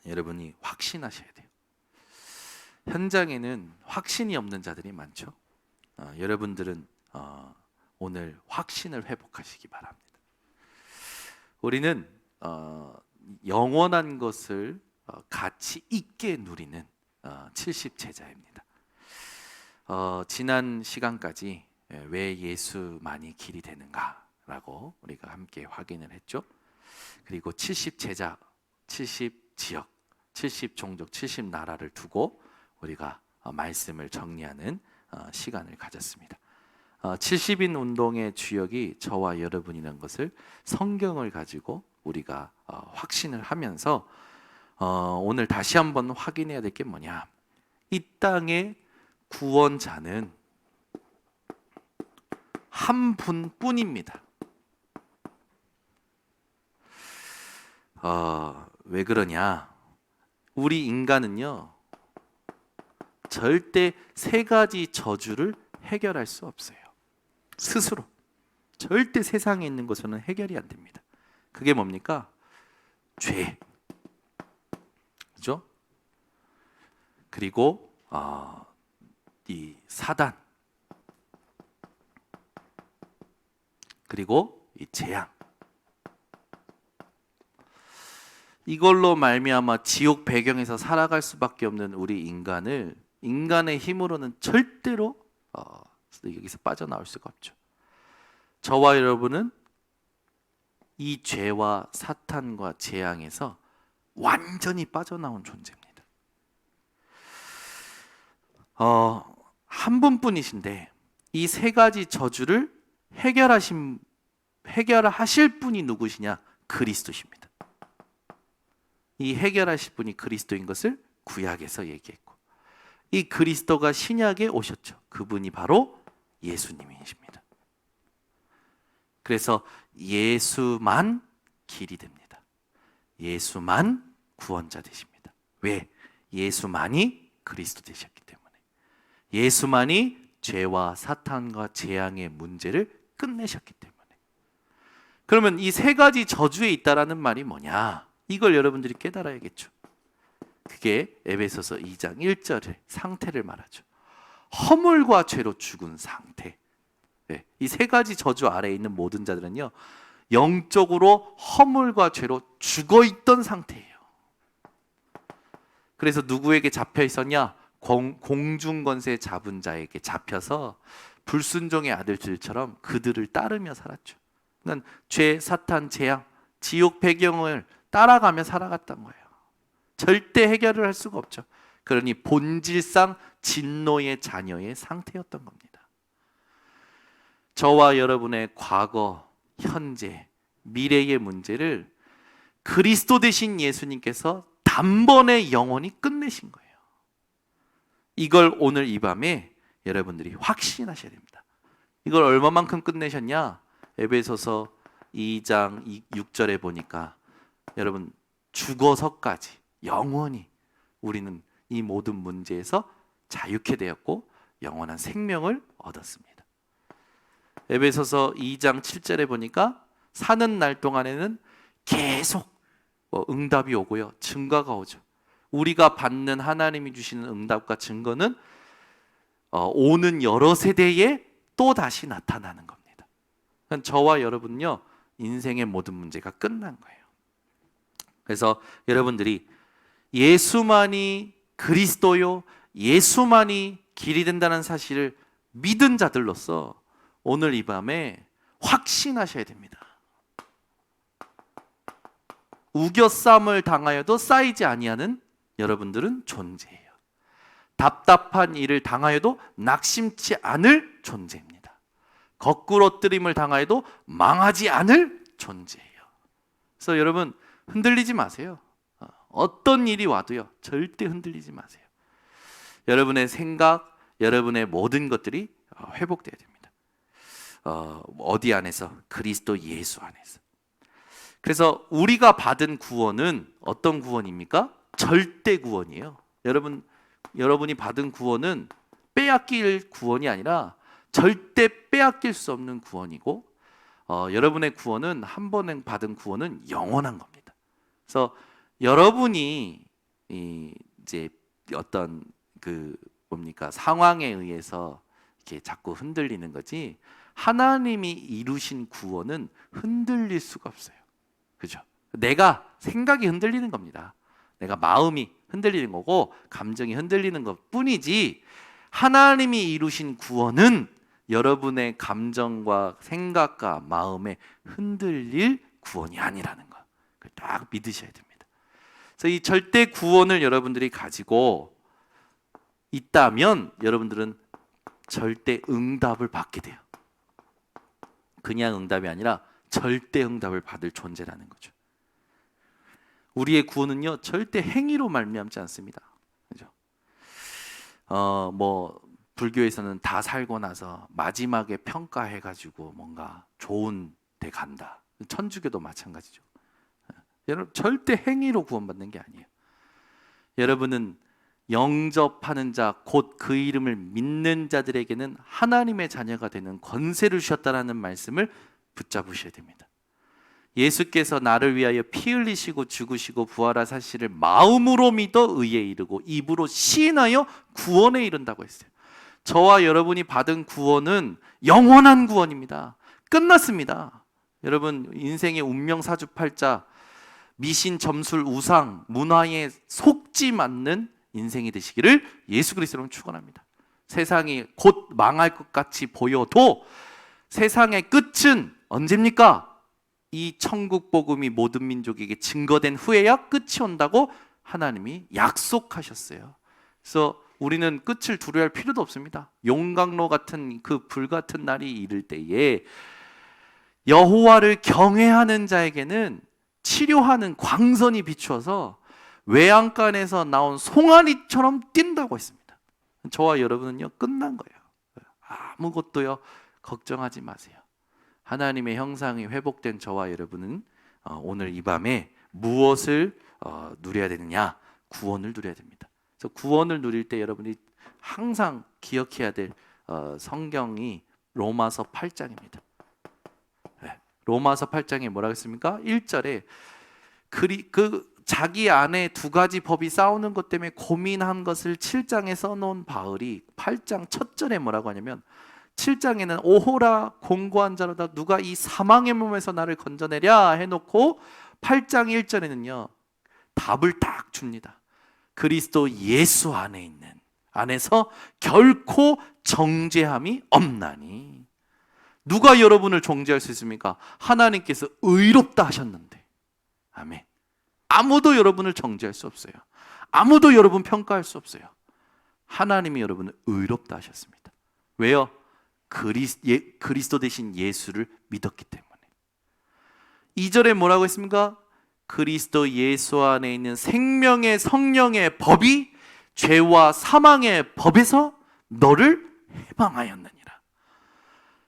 여러분이 확신하셔야 돼요. 현장에는 확신이 없는 자들이 많죠. 여러분들은 오늘 확신을 회복하시기 바랍니다. 우리는 영원한 것을 가치 있게 누리는 70제자입니다. 지난 시간까지 왜 예수만이 길이 되는가라고 우리가 함께 확인을 했죠. 그리고 70제자, 70지역, 70종족, 70나라를 두고 우리가 말씀을 정리하는 시간을 가졌습니다. 70인 운동의 주역이 저와 여러분이라는 것을 성경을 가지고 우리가 확신을 하면서 오늘 다시 한번 확인해야 될 게 뭐냐, 이 땅의 구원자는 한 분뿐입니다. 왜 그러냐, 우리 인간은요 절대 세 가지 저주를 해결할 수 없어요. 스스로 절대 세상에 있는 것으로는 해결이 안 됩니다. 그게 뭡니까? 죄, 그죠? 그리고 이 사단, 그리고 이 재앙. 이걸로 말미암아 지옥 배경에서 살아갈 수밖에 없는 우리 인간의 힘으로는 절대로 여기서 빠져나올 수가 없죠. 저와 여러분은 이 죄와 사탄과 재앙에서 완전히 빠져나온 존재입니다. 한 분뿐이신데 이 세 가지 저주를 해결하실 분이 누구시냐? 그리스도십니다. 이 해결하실 분이 그리스도인 것을 구약에서 얘기했고, 이 그리스도가 신약에 오셨죠. 그분이 바로 예수님이십니다. 그래서 예수만 길이 됩니다. 예수만 구원자 되십니다. 왜? 예수만이 그리스도 되셨기 때문에. 예수만이 죄와 사탄과 재앙의 문제를 끝내셨기 때문에. 그러면 이 세 가지 저주에 있다라는 말이 뭐냐? 이걸 여러분들이 깨달아야겠죠. 그게 에베소서 2장 1절의 상태를 말하죠. 허물과 죄로 죽은 상태. 이 세 가지 저주 아래에 있는 모든 자들은요 영적으로 허물과 죄로 죽어있던 상태예요. 그래서 누구에게 잡혀 있었냐? 공중권세 잡은 자에게 잡혀서 불순종의 아들들처럼 그들을 따르며 살았죠. 그러니까 죄, 사탄, 재앙, 지옥 배경을 따라가며 살아갔던 거예요. 절대 해결을 할 수가 없죠. 그러니 본질상 진노의 자녀의 상태였던 겁니다. 저와 여러분의 과거, 현재, 미래의 문제를 그리스도 되신 예수님께서 단번에 영원히 끝내신 거예요. 이걸 오늘 이 밤에 여러분들이 확신하셔야 됩니다. 이걸 얼마만큼 끝내셨냐? 에베소서 2장 6절에 보니까 여러분 죽어서까지 영원히 우리는 이 모든 문제에서 자유케 되었고 영원한 생명을 얻었습니다. 에베소서 2장 7절에 보니까 사는 날 동안에는 계속 응답이 오고요, 증거가 오죠. 우리가 받는 하나님이 주시는 응답과 증거는 오는 여러 세대에 또 다시 나타나는 겁니다. 그러니까 저와 여러분은요 인생의 모든 문제가 끝난 거예요. 그래서 여러분들이 예수만이 그리스도요, 예수만이 길이 된다는 사실을 믿은 자들로서 오늘 이 밤에 확신하셔야 됩니다. 우겨쌈을 당하여도 쌓이지 아니하는 여러분들은 존재예요. 답답한 일을 당하여도 낙심치 않을 존재입니다. 거꾸로뜨림을 당하여도 망하지 않을 존재예요. 그래서 여러분 흔들리지 마세요. 어떤 일이 와도요 절대 흔들리지 마세요. 여러분의 생각, 여러분의 모든 것들이 회복돼야 됩니다. 어디 안에서? 그리스도 예수 안에서. 그래서 우리가 받은 구원은 어떤 구원입니까? 절대 구원이에요. 여러분이 받은 구원은 빼앗길 구원이 아니라 절대 빼앗길 수 없는 구원이고, 여러분의 구원은 한 번에 받은 구원은 영원한 겁니다. 그래서 여러분이 이제 어떤 그 뭡니까 상황에 의해서 이렇게 자꾸 흔들리는 거지, 하나님이 이루신 구원은 흔들릴 수가 없어요. 그죠? 내가 생각이 흔들리는 겁니다. 내가 마음이 흔들리는 거고 감정이 흔들리는 것 뿐이지, 하나님이 이루신 구원은 여러분의 감정과 생각과 마음에 흔들릴 구원이 아니라는 거, 딱 믿으셔야 됩니다. 그래서 이 절대 구원을 여러분들이 가지고 있다면 여러분들은 절대 응답을 받게 돼요. 그냥 응답이 아니라 절대 응답을 받을 존재라는 거죠. 우리의 구원은요 절대 행위로 말미암지 않습니다. 그죠? 뭐 불교에서는 다 살고 나서 마지막에 평가해가지고 뭔가 좋은 데 간다. 천주교도 마찬가지죠. 여러분 절대 행위로 구원받는 게 아니에요. 여러분은 영접하는 자, 곧 그 이름을 믿는 자들에게는 하나님의 자녀가 되는 권세를 주셨다라는 말씀을 붙잡으셔야 됩니다. 예수께서 나를 위하여 피 흘리시고 죽으시고 부활하 사실을 마음으로 믿어 의에 이르고 입으로 시인하여 구원에 이른다고 했어요. 저와 여러분이 받은 구원은 영원한 구원입니다. 끝났습니다. 여러분 인생의 운명 사주팔자, 미신 점술 우상 문화에 속지 않는 인생이 되시기를 예수 그리스도로 축원합니다. 세상이 곧 망할 것 같이 보여도 세상의 끝은 언제입니까? 이 천국 복음이 모든 민족에게 증거된 후에야 끝이 온다고 하나님이 약속하셨어요. 그래서 우리는 끝을 두려워할 필요도 없습니다. 용광로 같은 그 불같은 날이 이를 때에 여호와를 경외하는 자에게는 치료하는 광선이 비추어서 외양간에서 나온 송아리처럼 뛴다고 했습니다. 저와 여러분은요 끝난 거예요. 아무것도요 걱정하지 마세요. 하나님의 형상이 회복된 저와 여러분은 오늘 이 밤에 무엇을 누려야 되느냐? 구원을 누려야 됩니다. 그래서 구원을 누릴 때 여러분이 항상 기억해야 될 성경이 로마서 8장입니다. 로마서 8장에 뭐라고 했습니까? 1절에 자기 안에 두 가지 법이 싸우는 것 때문에 고민한 것을 7장에 써놓은 바울이 8장 첫 절에 뭐라고 하냐면 7장에는 오호라 공고한 자로다 누가 이 사망의 몸에서 나를 건져내랴 해놓고 8장 1절에는요 답을 딱 줍니다. 그리스도 예수 안에 있는 안에서 결코 정죄함이 없나니. 누가 여러분을 정죄할 수 있습니까? 하나님께서 의롭다 하셨는데. 아멘. 아무도 여러분을 정죄할 수 없어요. 아무도 여러분 평가할 수 없어요. 하나님이 여러분을 의롭다 하셨습니다. 왜요? 그리스도 대신 예수를 믿었기 때문에. 2절에 뭐라고 했습니까? 그리스도 예수 안에 있는 생명의 성령의 법이 죄와 사망의 법에서 너를 해방하였느니라.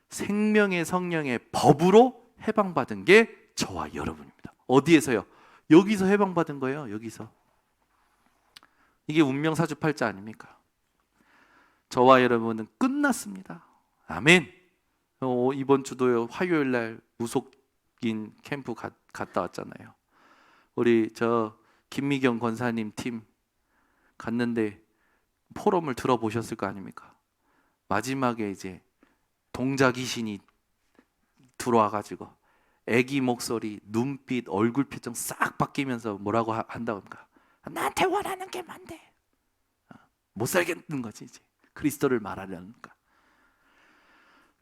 생명의 성령의 법으로 해방받은 게 저와 여러분입니다. 어디에서요? 여기서 해방받은 거예요. 여기서. 이게 운명 사주팔자 아닙니까? 저와 여러분은 끝났습니다. 아멘. 이번 주도 화요일 날 무속인 캠프 갔다 왔잖아요. 우리 김미경 권사님 팀 갔는데 포럼을 들어보셨을 거 아닙니까? 마지막에 이제 동자 귀신이 들어와가지고 애기 목소리, 눈빛, 얼굴 표정 싹 바뀌면서 뭐라고 한다고 합니까? 나한테 원하는 게 뭔데? 못 살겠는 거지 이제. 그리스도를 말하려니까.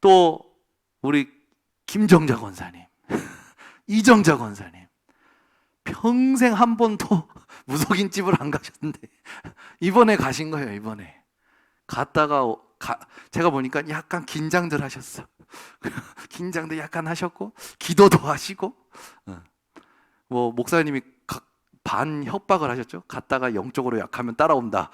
또 우리 김정자 권사님, 이정자 권사님 평생 한 번도 무속인 집을 안 가셨는데 이번에 가신 거예요. 이번에 갔다가 제가 보니까 약간 긴장들 하셨어. 긴장도 약간 하셨고 기도도 하시고 뭐 목사님이 반 협박을 하셨죠. 갔다가 영적으로 약하면 따라온다.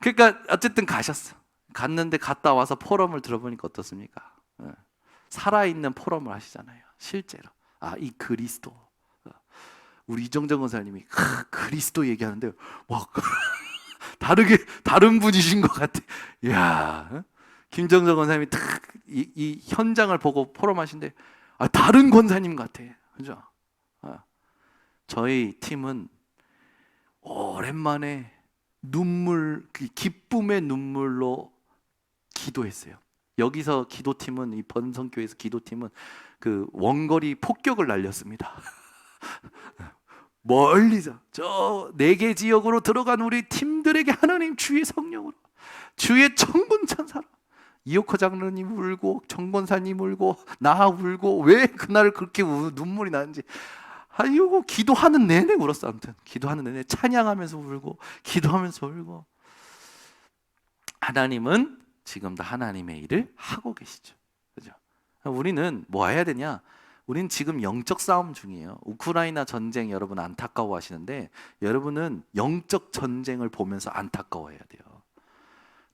그러니까 어쨌든 가셨어. 갔는데 갔다 와서 포럼을 들어보니까 어떻습니까? 살아있는 포럼을 하시잖아요. 실제로 이 그리스도 우리 이정정 권사님이 그리스도 얘기하는데 와 다른 분이신 것 같아. 이야, 김정정 권사님이 딱 이 현장을 보고 포럼하신데 다른 권사님 같아. 그죠? 저희 팀은 오랜만에 기쁨의 눈물로 기도했어요. 여기서 기도팀은, 이 번성교회에서 기도팀은 그 원거리 폭격을 날렸습니다. 멀리서 저 4개 지역으로 들어간 우리 팀들에게 하나님 주의 성령으로, 주의 천군 천사로, 이호커 장로님 울고, 정권사님 울고, 나 울고, 왜 그날 그렇게 눈물이 나는지, 아이고, 기도하는 내내 울었어. 아무튼 기도하는 내내 찬양하면서 울고, 기도하면서 울고. 하나님은 지금도 하나님의 일을 하고 계시죠. 그죠? 우리는 뭐 해야 되냐? 우리는 지금 영적 싸움 중이에요. 우크라이나 전쟁 여러분 안타까워 하시는데, 여러분은 영적 전쟁을 보면서 안타까워해야 돼요.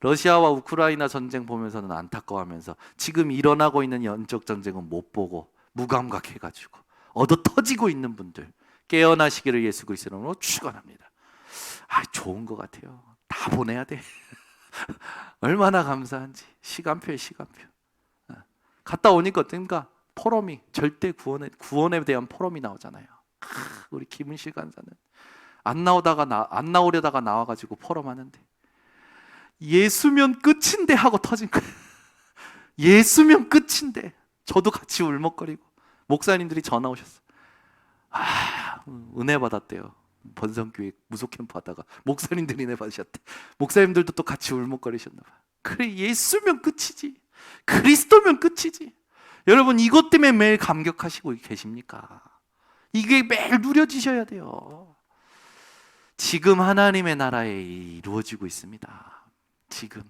러시아와 우크라이나 전쟁 보면서는 안타까워하면서, 지금 일어나고 있는 영적 전쟁은 못 보고 무감각해가지고 얻어 터지고 있는 분들 깨어나시기를 예수 그리스도 이름으로 축원합니다. 좋은 것 같아요. 다 보내야 돼. 얼마나 감사한지. 시간표에 시간표. 갔다 오니까 어떤가? 포럼이, 절대 구원에 대한 포럼이 나오잖아요. 우리 김은실 간사는 안 나오려다가 나와가지고 포럼 하는데, 예수면 끝인데 하고 터진 거예요. 예수면 끝인데. 저도 같이 울먹거리고, 목사님들이 전화 오셨어. 은혜 받았대요. 번성교회 무속 캠프 하다가 목사님들이 은혜 받으셨대. 목사님들도 또 같이 울먹거리셨나 봐. 그래, 예수면 끝이지, 그리스도면 끝이지. 여러분, 이것 때문에 매일 감격하시고 계십니까? 이게 매일 누려지셔야 돼요. 지금 하나님의 나라에 이루어지고 있습니다. 지금.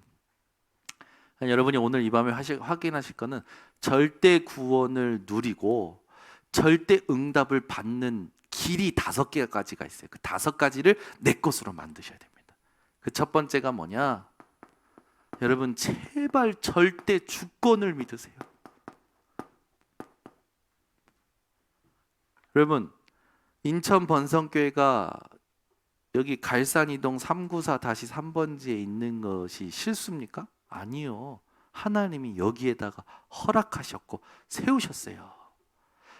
여러분이 오늘 이 밤에 확인하실 거는, 절대 구원을 누리고 절대 응답을 받는 길이 5개가지가 있어요. 그 5가지를 내 것으로 만드셔야 됩니다. 그 첫 번째가 뭐냐? 여러분, 제발 절대 주권을 믿으세요. 여러분, 인천 번성교회가 여기 갈산이동 394-3번지에 있는 것이 실수입니까? 아니요. 하나님이 여기에다가 허락하셨고 세우셨어요.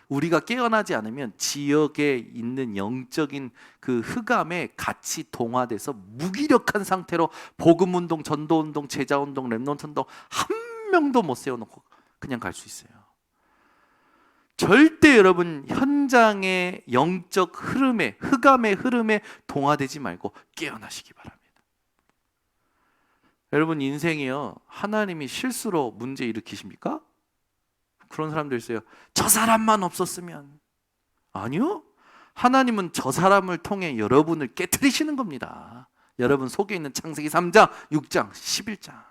우리가 깨어나지 않으면 지역에 있는 영적인 그 흑암에 같이 동화돼서 무기력한 상태로 복음운동, 전도운동, 제자운동, 렘넌트운동 한 명도 못 세워놓고 그냥 갈 수 있어요. 절대 여러분, 현장의 영적 흐름에, 흑암의 흐름에 동화되지 말고 깨어나시기 바랍니다. 여러분, 인생이요, 하나님이 실수로 문제 일으키십니까? 그런 사람들 있어요. 저 사람만 없었으면. 아니요, 하나님은 저 사람을 통해 여러분을 깨트리시는 겁니다. 여러분 속에 있는 창세기 3장, 6장, 11장.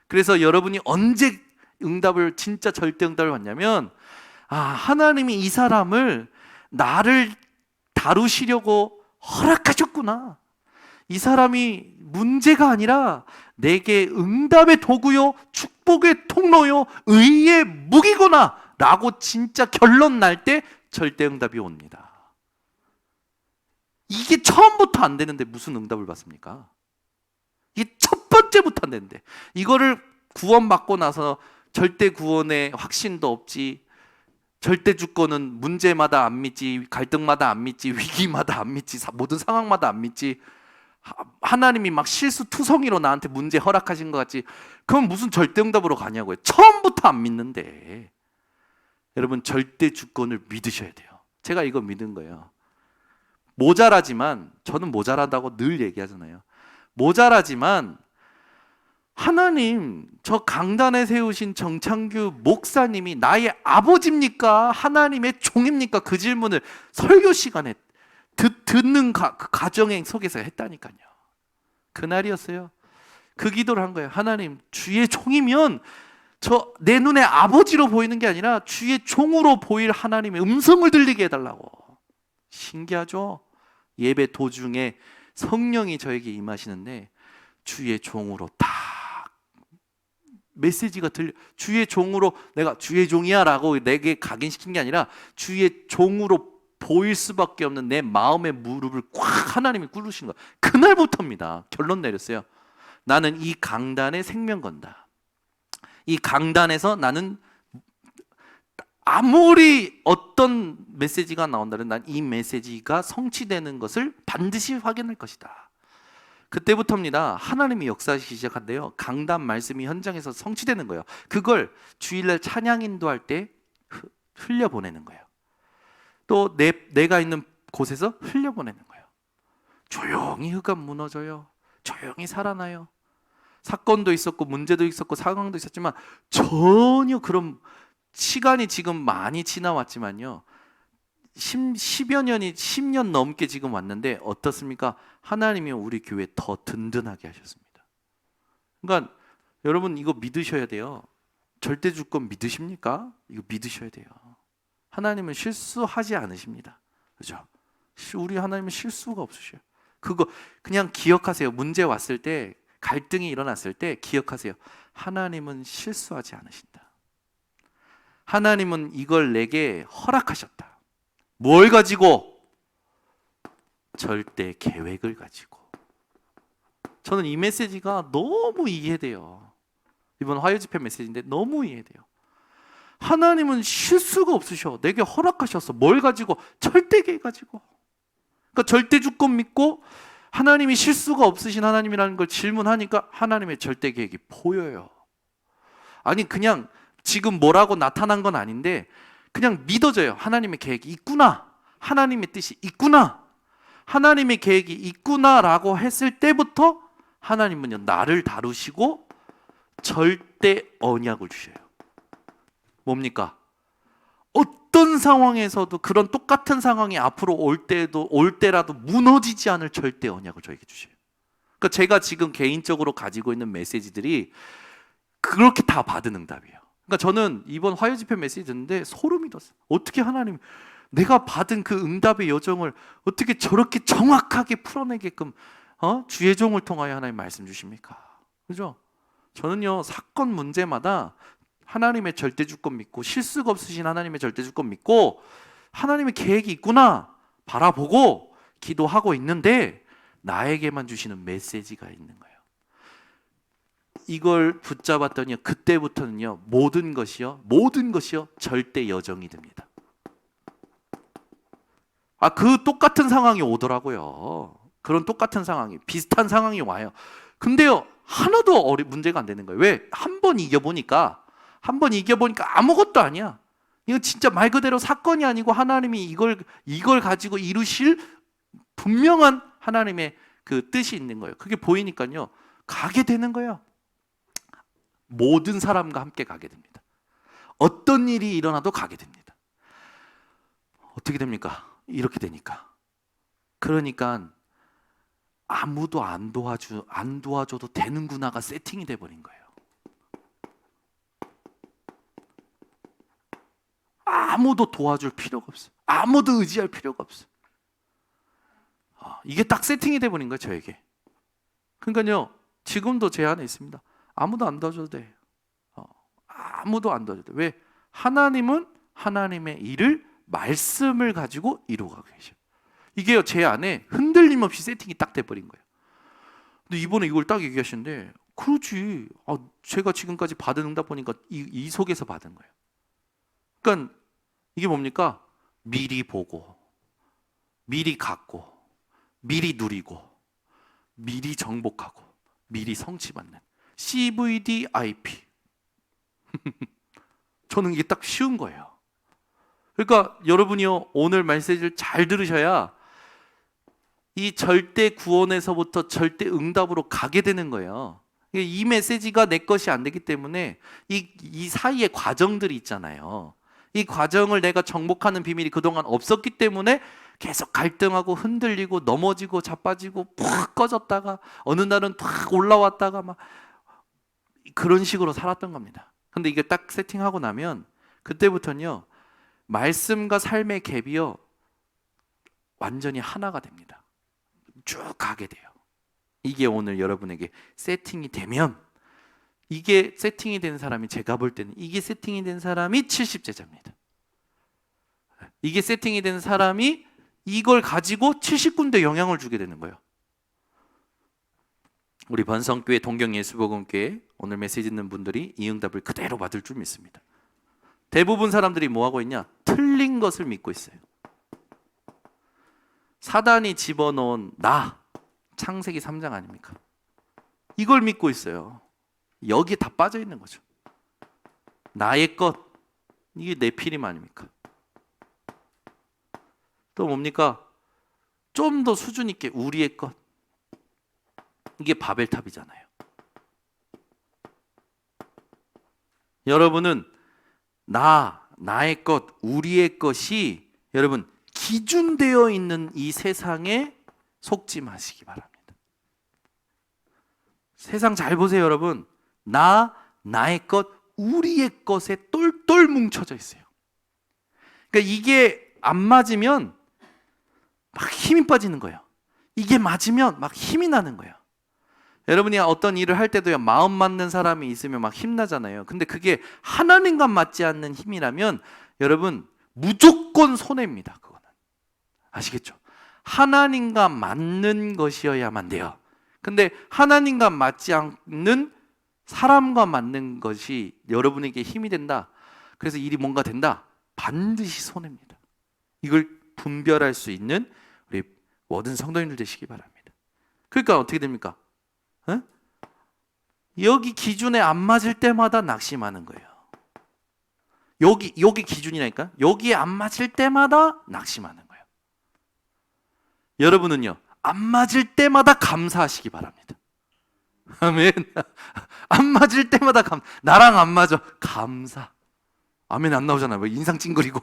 그래서 여러분이 언제 응답을, 진짜 절대 응답을 받냐면, 하나님이 이 사람을 나를 다루시려고 허락하셨구나. 이 사람이 문제가 아니라 내게 응답의 도구요, 축복의 통로요, 의의 무기구나 라고 진짜 결론 날 때 절대 응답이 옵니다. 이게 처음부터 안 되는데 무슨 응답을 받습니까? 이게 첫 번째부터 안 되는데, 이거를 구원받고 나서 절대 구원의 확신도 없지, 절대 주권은 문제마다 안 믿지, 갈등마다 안 믿지, 위기마다 안 믿지, 모든 상황마다 안 믿지, 하나님이 막 실수투성이로 나한테 문제 허락하신 것 같지, 그럼 무슨 절대응답으로 가냐고요. 처음부터 안 믿는데. 여러분, 절대 주권을 믿으셔야 돼요. 제가 이거 믿은 거예요. 모자라지만, 저는 모자라다고 늘 얘기하잖아요. 모자라지만 하나님, 저 강단에 세우신 정창규 목사님이 나의 아버지입니까? 하나님의 종입니까? 그 질문을 설교 시간에 듣는 가정의 속에서 했다니까요. 그날이었어요. 그 기도를 한 거예요. 하나님, 주의 종이면 저 내 눈에 아버지로 보이는 게 아니라 주의 종으로 보일 하나님의 음성을 들리게 해달라고. 신기하죠? 예배 도중에 성령이 저에게 임하시는데 주의 종으로 딱 메시지가 들려. 주의 종으로, 내가 주의 종이야 라고 내게 각인시킨 게 아니라 주의 종으로 보일 수밖에 없는 내 마음의 무릎을 꽉 하나님이 꿇으신 거야. 그날부터입니다. 결론 내렸어요. 나는 이 강단에 생명 건다. 이 강단에서 나는 아무리 어떤 메시지가 나온다면 난 이 메시지가 성취되는 것을 반드시 확인할 것이다. 그때부터입니다. 하나님이 역사하시기 시작한대요. 강단 말씀이 현장에서 성취되는 거예요. 그걸 주일날 찬양 인도할 때 흘려보내는 거예요. 또 내가 있는 곳에서 흘려보내는 거예요. 조용히 흑암 무너져요. 조용히 살아나요. 사건도 있었고 문제도 있었고 상황도 있었지만 전혀 그런 시간이 지금 많이 지나왔지만요. 10여 년이 10년 넘게 지금 왔는데 어떻습니까? 하나님이 우리 교회 더 든든하게 하셨습니다. 그러니까 여러분 이거 믿으셔야 돼요. 절대 주권 믿으십니까? 이거 믿으셔야 돼요. 하나님은 실수하지 않으십니다. 그죠? 우리 하나님은 실수가 없으셔요. 그거 그냥 기억하세요. 문제 왔을 때, 갈등이 일어났을 때 기억하세요. 하나님은 실수하지 않으신다. 하나님은 이걸 내게 허락하셨다. 뭘 가지고? 절대 계획을 가지고. 저는 이 메시지가 너무 이해돼요. 이번 화요 집회 메시지인데 너무 이해돼요. 하나님은 실수가 없으셔. 내게 허락하셔서 뭘 가지고? 절대 계획 가지고. 그러니까 절대 주권 믿고 하나님이 실수가 없으신 하나님이라는 걸 질문하니까 하나님의 절대 계획이 보여요. 아니 그냥 지금 뭐라고 나타난 건 아닌데 그냥 믿어져요. 하나님의 계획이 있구나. 하나님의 뜻이 있구나. 하나님의 계획이 있구나라고 했을 때부터 하나님은요 나를 다루시고 절대 언약을 주셔요. 뭡니까? 어떤 상황에서도 그런 똑같은 상황이 앞으로 올 때라도 무너지지 않을 절대 언약을 저에게 주셔요. 그러니까 제가 지금 개인적으로 가지고 있는 메시지들이 그렇게 다 받은 응답이에요. 그러니까 저는 이번 화요 집회 메시지 듣는데 소름이 돋았어요. 어떻게 하나님 내가 받은 그 응답의 여정을 어떻게 저렇게 정확하게 풀어내게끔 주의 종을 통하여 하나님 말씀 주십니까? 그죠? 저는요 사건 문제마다 하나님의 절대 주권 믿고 실수가 없으신 하나님의 절대 주권 믿고 하나님의 계획이 있구나 바라보고 기도하고 있는데 나에게만 주시는 메시지가 있는 거예요. 이걸 붙잡았더니 그때부터는요 모든 것이요 절대 여정이 됩니다. 그 똑같은 상황이 오더라고요. 그런 똑같은 상황이 비슷한 상황이 와요. 근데요 하나도 문제가 안 되는 거예요. 왜? 한 번 이겨보니까 아무것도 아니야. 이거 진짜 말 그대로 사건이 아니고 하나님이 이걸 가지고 이루실 분명한 하나님의 그 뜻이 있는 거예요. 그게 보이니까요 가게 되는 거예요. 모든 사람과 함께 가게 됩니다. 어떤 일이 일어나도 가게 됩니다. 어떻게 됩니까? 이렇게 되니까. 그러니까 아무도 안 도와줘도 되는구나가 세팅이 돼버린 거예요. 아무도 도와줄 필요가 없어. 아무도 의지할 필요가 없어. 이게 딱 세팅이 돼버린 거예요, 저에게. 그러니까요, 지금도 제 안에 있습니다. 아무도 안 도와줘도 돼. 아무도 안 도와줘도 돼. 왜? 하나님은 하나님의 일을 말씀을 가지고 이루어가고 계셔. 이게요, 제 안에 흔들림 없이 세팅이 딱 돼버린 거예요. 근데 이번에 이걸 딱 얘기하시는데, 그렇지. 제가 지금까지 받은 응답 보니까 이 속에서 받은 거예요. 그러니까 이게 뭡니까? 미리 보고, 미리 갖고, 미리 누리고, 미리 정복하고, 미리 성취받는 CVDIP. 저는 이게 딱 쉬운 거예요. 그러니까 여러분이요 오늘 메시지를 잘 들으셔야 이 절대 구원에서부터 절대 응답으로 가게 되는 거예요. 이 메시지가 내 것이 안 되기 때문에 이 사이에 과정들이 있잖아요. 이 과정을 내가 정복하는 비밀이 그동안 없었기 때문에 계속 갈등하고 흔들리고 넘어지고 자빠지고 푹 꺼졌다가 어느 날은 탁 올라왔다가 막 그런 식으로 살았던 겁니다. 근데 이게 딱 세팅하고 나면 그때부터는요 말씀과 삶의 갭이요 완전히 하나가 됩니다. 쭉 가게 돼요. 이게 오늘 여러분에게 세팅이 되면 이게 세팅이 된 사람이 제가 볼 때는 이게 세팅이 된 사람이 70제자입니다. 이게 세팅이 된 사람이 이걸 가지고 70군데 영향을 주게 되는 거예요. 우리 번성교회 동경예수복음교회 오늘 메시지 있는 분들이 이 응답을 그대로 받을 줄 믿습니다. 대부분 사람들이 뭐 하고 있냐? 틀린 것을 믿고 있어요. 사단이 집어넣은 나, 창세기 3장 아닙니까? 이걸 믿고 있어요. 여기에 다 빠져 있는 거죠. 나의 것, 이게 네피림 아닙니까? 또 뭡니까? 좀 더 수준 있게 우리의 것, 이게 바벨탑이잖아요. 여러분은 나의 것, 우리의 것이 여러분 기준되어 있는 이 세상에 속지 마시기 바랍니다. 세상 잘 보세요, 여러분. 나의 것, 우리의 것에 똘똘 뭉쳐져 있어요. 그러니까 이게 안 맞으면 막 힘이 빠지는 거예요. 이게 맞으면 막 힘이 나는 거예요. 여러분이 어떤 일을 할 때도요, 마음 맞는 사람이 있으면 막 힘나잖아요. 근데 그게 하나님과 맞지 않는 힘이라면 여러분 무조건 손해입니다. 그거는 아시겠죠? 하나님과 맞는 것이어야만 돼요. 근데 하나님과 맞지 않는 사람과 맞는 것이 여러분에게 힘이 된다, 그래서 일이 뭔가 된다, 반드시 손해입니다. 이걸 분별할 수 있는 우리 모든 성도님들 되시기 바랍니다. 그러니까 어떻게 됩니까? 여기 기준에 안 맞을 때마다 낙심하는 거예요. 여기 기준이라니까. 여기에 안 맞을 때마다 낙심하는 거예요. 여러분은요, 안 맞을 때마다 감사하시기 바랍니다. 아멘. 안 맞을 때마다 나랑 안 맞아, 감사. 아멘 안 나오잖아요. 인상 찡그리고.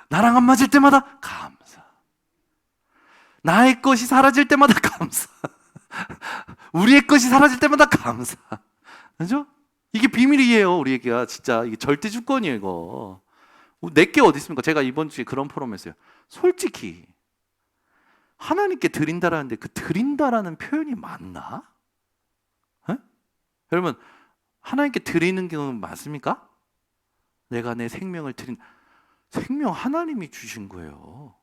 나랑 안 맞을 때마다 감사. 나의 것이 사라질 때마다 감사. 우리의 것이 사라질 때마다 감사. 그죠? 이게 비밀이에요, 우리에게. 진짜 이게 절대 주권이에요, 이거. 내게 어디 있습니까? 제가 이번 주에 그런 포럼 했어요. 솔직히 하나님께 드린다라는데 그 드린다라는 표현이 맞나? 에? 여러분, 하나님께 드리는 게 맞습니까? 내가 내 생명을 생명 하나님이 주신 거예요.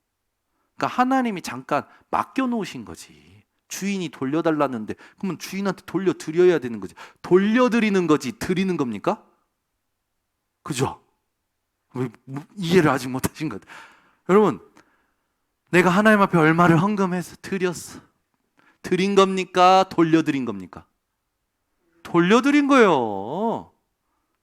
그러니까 하나님이 잠깐 맡겨놓으신 거지. 주인이 돌려달라는데 그러면 주인한테 돌려드려야 되는 거지. 돌려드리는 거지 드리는 겁니까? 그죠? 이해를 아직 못하신 것 같아요. 여러분, 내가 하나님 앞에 얼마를 헌금해서 드렸어. 드린 겁니까? 돌려드린 겁니까? 돌려드린 거예요.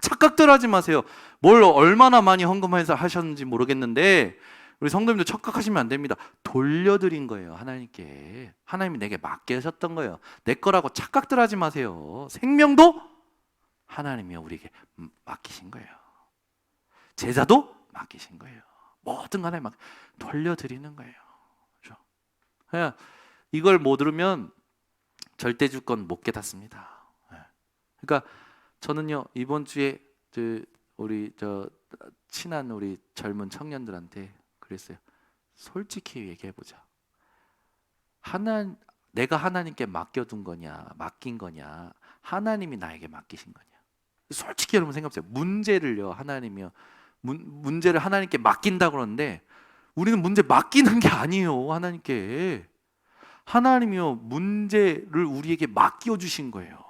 착각들 하지 마세요. 뭘 얼마나 많이 헌금해서 하셨는지 모르겠는데 우리 성도님들 착각하시면 안 됩니다. 돌려드린 거예요, 하나님께. 하나님이 내게 맡기셨던 거예요. 내 거라고 착각들 하지 마세요. 생명도 하나님이 우리에게 맡기신 거예요. 제자도 맡기신 거예요. 모든 거 하나님 돌려드리는 거예요. 그렇죠? 그냥 이걸 못 들으면 절대 주권 못 깨닫습니다. 그러니까 저는요, 이번 주에 우리 친한 우리 젊은 청년들한테 그랬어요. 솔직히 얘기해보자. 내가 하나님께 맡겨둔 거냐, 맡긴 거냐, 하나님이 나에게 맡기신 거냐. 솔직히 여러분 생각해보세요. 문제를요, 하나님이요, 문제를 하나님께 맡긴다 그러는데 우리는 문제 맡기는 게 아니에요. 하나님께. 하나님이요, 문제를 우리에게 맡겨주신 거예요.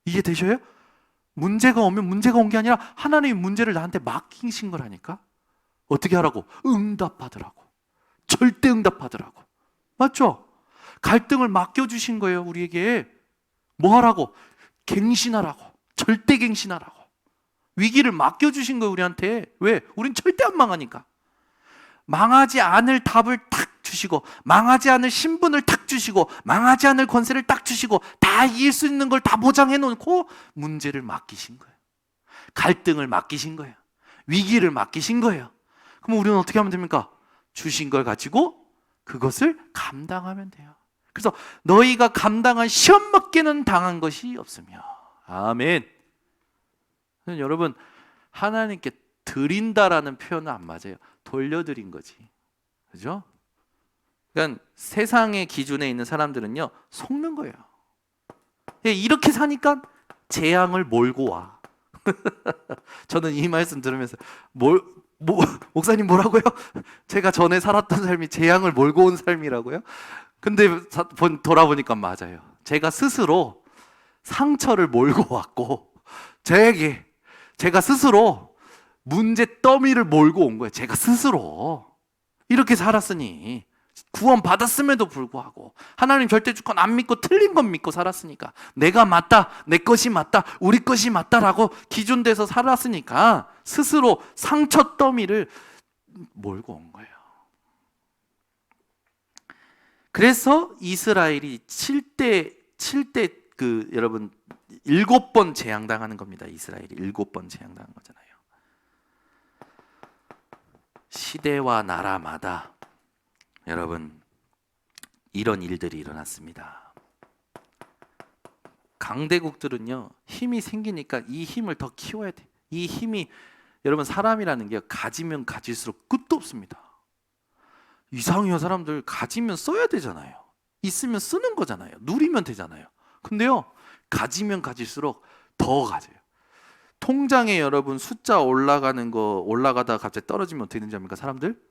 이해되셔요? 문제가 오면 문제가 온 게 아니라 하나님이 문제를 나한테 맡기신 거라니까. 어떻게 하라고? 응답하더라고. 절대 응답하더라고. 맞죠? 갈등을 맡겨주신 거예요, 우리에게. 뭐 하라고? 갱신하라고. 절대 갱신하라고. 위기를 맡겨주신 거예요, 우리한테. 왜? 우린 절대 안 망하니까. 망하지 않을 답을 탁 주시고, 망하지 않을 신분을 탁 주시고, 망하지 않을 권세를 딱 주시고, 다 이길 수 있는 걸 다 보장해 놓고 문제를 맡기신 거예요. 갈등을 맡기신 거예요. 위기를 맡기신 거예요. 그럼 우리는 어떻게 하면 됩니까? 주신 걸 가지고 그것을 감당하면 돼요. 그래서 너희가 감당한 시험 밖에는 당한 것이 없으며. 아멘. 여러분, 하나님께 드린다라는 표현은 안 맞아요. 돌려드린 거지. 그죠? 그러니까 세상의 기준에 있는 사람들은요, 속는 거예요. 이렇게 사니까 재앙을 몰고 와. 저는 이 말씀 들으면서 목사님 뭐라고요? 제가 전에 살았던 삶이 재앙을 몰고 온 삶이라고요? 근데 돌아보니까 맞아요. 제가 스스로 상처를 몰고 왔고 저에게 제가 스스로 문제 더미를 몰고 온 거예요. 제가 스스로 이렇게 살았으니, 구원 받았음에도 불구하고 하나님 절대 주권 안 믿고 틀린 건 믿고 살았으니까, 내가 맞다, 내 것이 맞다, 우리 것이 맞다라고 기준돼서 살았으니까 스스로 상처 더미를 몰고 온 거예요. 그래서 이스라엘이 7대 여러분 7번 재앙당하는 겁니다. 이스라엘이 7번 재앙당한 거잖아요. 시대와 나라마다 여러분 이런 일들이 일어났습니다. 강대국들은요, 힘이 생기니까 이 힘을 더 키워야 돼. 이 힘이, 여러분 사람이라는 게 가지면 가질수록 끝도 없습니다. 이상해요. 사람들 가지면 써야 되잖아요. 있으면 쓰는 거잖아요. 누리면 되잖아요. 근데요, 가지면 가질수록 더 가져요. 통장에 여러분 숫자 올라가는 거, 올라가다가 갑자기 떨어지면 어떻게 되는지 압니까, 사람들?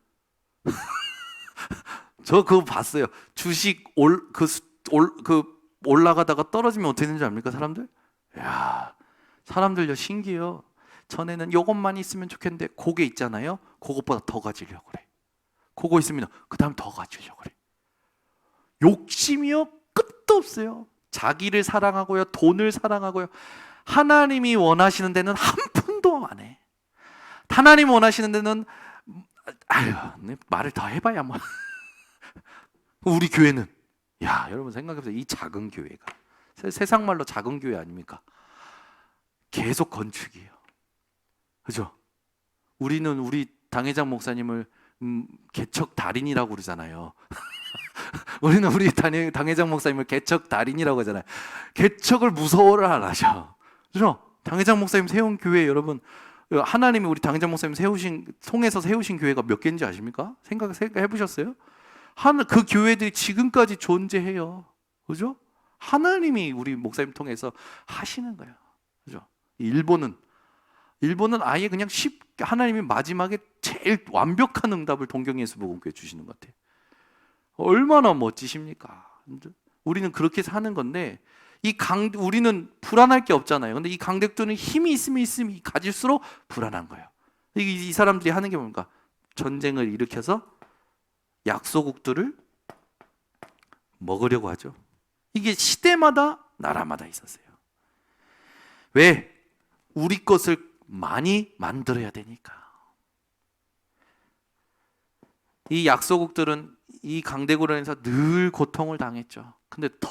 저 그거 봤어요. 주식 올라가다가 떨어지면 어떻게 되는지 압니까, 사람들? 야, 사람들요 신기해요. 전에는 요것만 있으면 좋겠는데 그게 있잖아요. 그것보다 더 가지려고 그래. 그거 있으면 그 다음 더 가지려고 그래. 욕심이요 끝도 없어요. 자기를 사랑하고요, 돈을 사랑하고요. 하나님이 원하시는 데는 한 푼도 안 해. 하나님 원하시는 데는, 아유, 말을 더 해봐야 뭐. 우리 교회는, 야, 여러분 생각해보세요. 이 작은 교회가, 세상 말로 작은 교회 아닙니까? 계속 건축이에요. 그죠? 우리는 우리 당회장 목사님을 개척 달인이라고 그러잖아요. 우리는 우리 당회장 목사님을 개척 달인이라고 하잖아요. 개척을 무서워를 안 하셔. 그죠? 당회장 목사님 세운 교회, 여러분, 하나님이 우리 당회장 목사님 통해서 세우신 교회가 몇 개인지 아십니까? 생각해 보셨어요? 그 교회들이 지금까지 존재해요. 그죠? 하나님이 우리 목사님 통해서 하시는 거예요. 그죠? 일본은 아예 그냥 쉽게 하나님이 마지막에 제일 완벽한 응답을 동경예수복음교회 주시는 것 같아요. 얼마나 멋지십니까? 우리는 그렇게 사는 건데, 우리는 불안할 게 없잖아요. 근데 이 강대국들은 힘이 있으면 가질수록 불안한 거예요. 이 사람들이 하는 게 뭡니까? 전쟁을 일으켜서 약소국들을 먹으려고 하죠. 이게 시대마다 나라마다 있었어요. 왜? 우리 것을 많이 만들어야 되니까. 이 약소국들은 이 강대국으로 인해서 늘 고통을 당했죠. 근데 더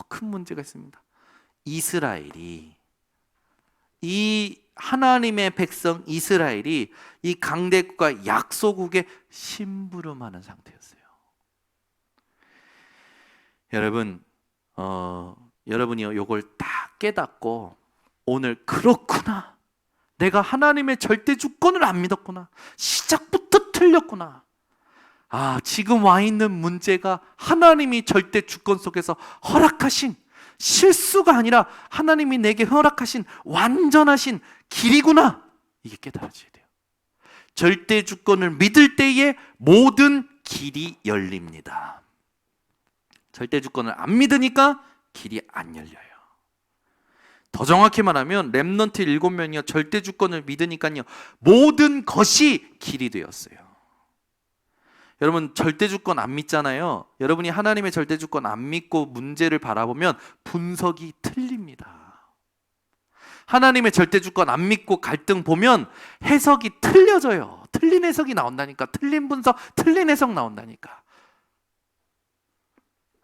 큰 문제가 있습니다. 이스라엘이, 이 하나님의 백성 이스라엘이 이 강대국과 약소국에 심부름하는 상태였어요. 여러분이요, 요걸 딱 깨닫고 오늘, 그렇구나, 내가 하나님의 절대 주권을 안 믿었구나, 시작부터 틀렸구나, 아, 지금 와 있는 문제가 하나님이 절대 주권 속에서 허락하신 실수가 아니라 하나님이 내게 허락하신 완전하신 길이구나, 이게 깨달아져야 돼요. 절대 주권을 믿을 때에 모든 길이 열립니다. 절대 주권을 안 믿으니까 길이 안 열려요. 더 정확히 말하면 렘넌트 7명이요, 절대 주권을 믿으니까요, 모든 것이 길이 되었어요. 여러분 절대 주권 안 믿잖아요. 여러분이 하나님의 절대 주권 안 믿고 문제를 바라보면 분석이 틀립니다. 하나님의 절대 주권 안 믿고 갈등 보면 해석이 틀려져요. 틀린 해석이 나온다니까. 틀린 분석, 틀린 해석 나온다니까.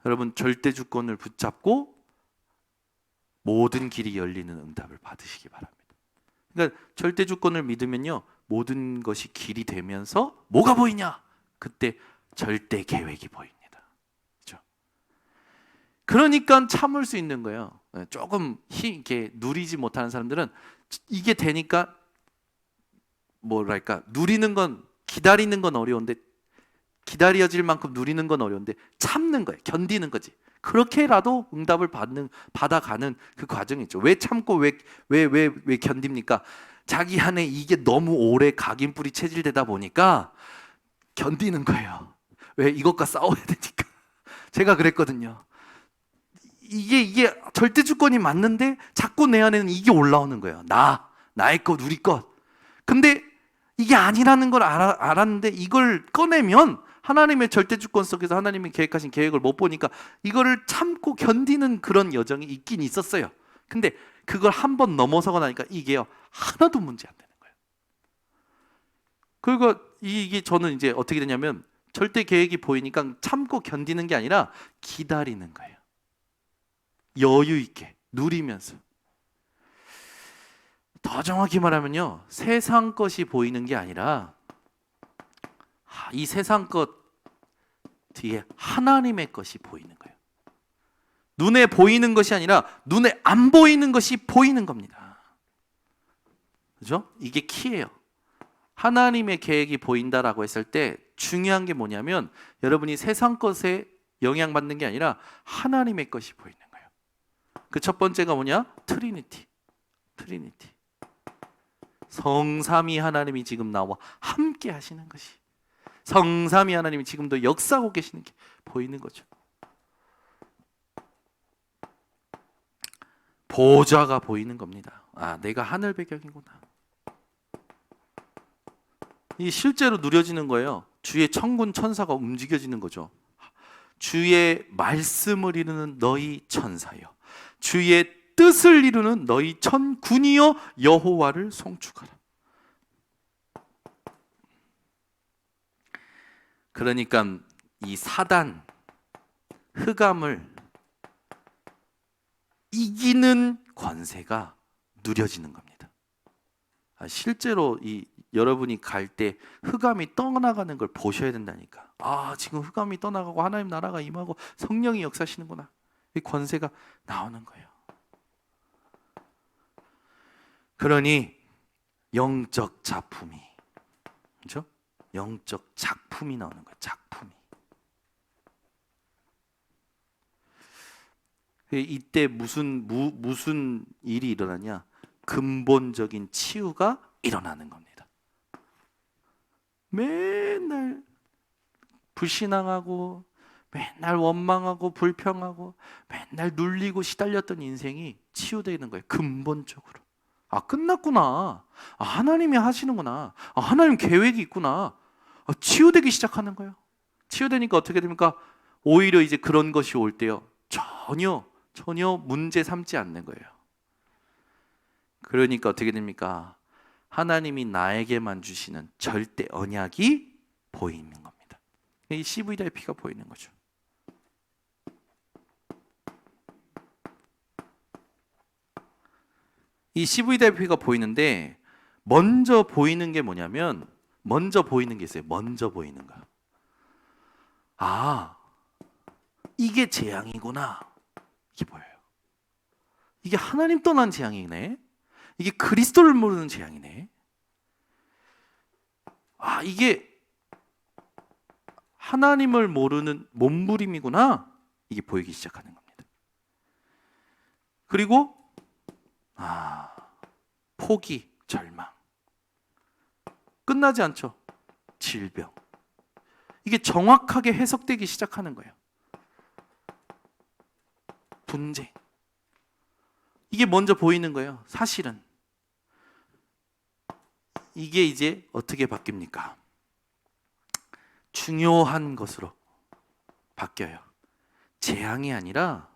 여러분 절대 주권을 붙잡고 모든 길이 열리는 응답을 받으시기 바랍니다. 그러니까 절대 주권을 믿으면요, 모든 것이 길이 되면서 뭐가 보이냐? 그때 절대 계획이 보입니다. 그렇죠? 그러니까 참을 수 있는 거예요. 조금 이렇게 누리지 못하는 사람들은 이게 되니까 뭐랄까, 누리는 건, 기다리는 건 어려운데, 기다려질 만큼 누리는 건 어려운데 참는 거예요. 견디는 거지. 그렇게라도 응답을 받아가는 그 과정이 있죠. 왜 참고 왜 견딥니까? 자기 안에 이게 너무 오래 각인뿌리 체질되다 보니까 견디는 거예요. 왜? 이것과 싸워야 되니까. 제가 그랬거든요. 이게 절대 주권이 맞는데 자꾸 내 안에는 이게 올라오는 거예요. 나의 것, 우리 것. 근데 이게 아니라는 걸 알았는데 이걸 꺼내면 하나님의 절대 주권 속에서 하나님이 계획하신 계획을 못 보니까 이거를 참고 견디는 그런 여정이 있긴 있었어요. 근데 그걸 한번 넘어서고 나니까 이게요, 하나도 문제 안 되는 거예요. 그리고 이게 저는 이제 어떻게 되냐면 절대 계획이 보이니까 참고 견디는 게 아니라 기다리는 거예요. 여유 있게 누리면서. 더 정확히 말하면요, 세상 것이 보이는 게 아니라 이 세상 것 뒤에 하나님의 것이 보이는 거예요. 눈에 보이는 것이 아니라 눈에 안 보이는 것이 보이는 겁니다. 그죠? 이게 키예요. 하나님의 계획이 보인다라고 했을 때 중요한 게 뭐냐면 여러분이 세상 것에 영향받는 게 아니라 하나님의 것이 보이는 거예요. 그 첫 번째가 뭐냐? 트리니티. 성삼위 하나님이 지금 나와 함께 하시는 것이, 성삼위 하나님이 지금도 역사하고 계시는 게 보이는 거죠. 보좌가 보이는 겁니다. 아, 내가 하늘 배경이구나. 이 실제로 누려지는 거예요. 주의 천군 천사가 움직여지는 거죠. 주의 말씀을 이루는 너희 천사여, 주의 뜻을 이루는 너희 천군이여 여호와를 송축하라. 그러니까 이 사단, 흑암을 이기는 권세가 누려지는 겁니다. 실제로 여러분이 갈 때 흑암이 떠나가는 걸 보셔야 된다니까. 아, 지금 흑암이 떠나가고 하나님 나라가 임하고 성령이 역사하시는구나. 이 권세가 나오는 거예요. 그러니 영적 작품이, 그렇죠? 영적 작품이 나오는 거예요. 작품이. 이때 무슨 일이 일어나냐? 근본적인 치유가 일어나는 겁니다. 맨날 불신앙하고 맨날 원망하고 불평하고 맨날 눌리고 시달렸던 인생이 치유되는 거예요. 근본적으로. 아, 끝났구나. 아, 하나님이 하시는구나. 아, 하나님 계획이 있구나. 아, 치유되기 시작하는 거예요. 치유되니까 어떻게 됩니까? 오히려 이제 그런 것이 올 때요, 전혀 문제 삼지 않는 거예요. 그러니까 어떻게 됩니까? 하나님이 나에게만 주시는 절대 언약이 보이는 겁니다. 이 CVIP가 보이는 거죠. 이 CVIP가 보이는데 먼저 보이는 게 뭐냐면, 먼저 보이는 게 있어요. 먼저 보이는 거. 아, 이게 재앙이구나. 이게 보여요. 이게 하나님 떠난 재앙이네. 이게 그리스도를 모르는 재앙이네. 아, 이게 하나님을 모르는 몸부림이구나. 이게 보이기 시작하는 겁니다. 그리고 포기, 절망. 끝나지 않죠. 질병. 이게 정확하게 해석되기 시작하는 거예요. 분쟁. 이게 먼저 보이는 거예요. 사실은 이게 이제 어떻게 바뀝니까? 중요한 것으로 바뀌어요. 재앙이 아니라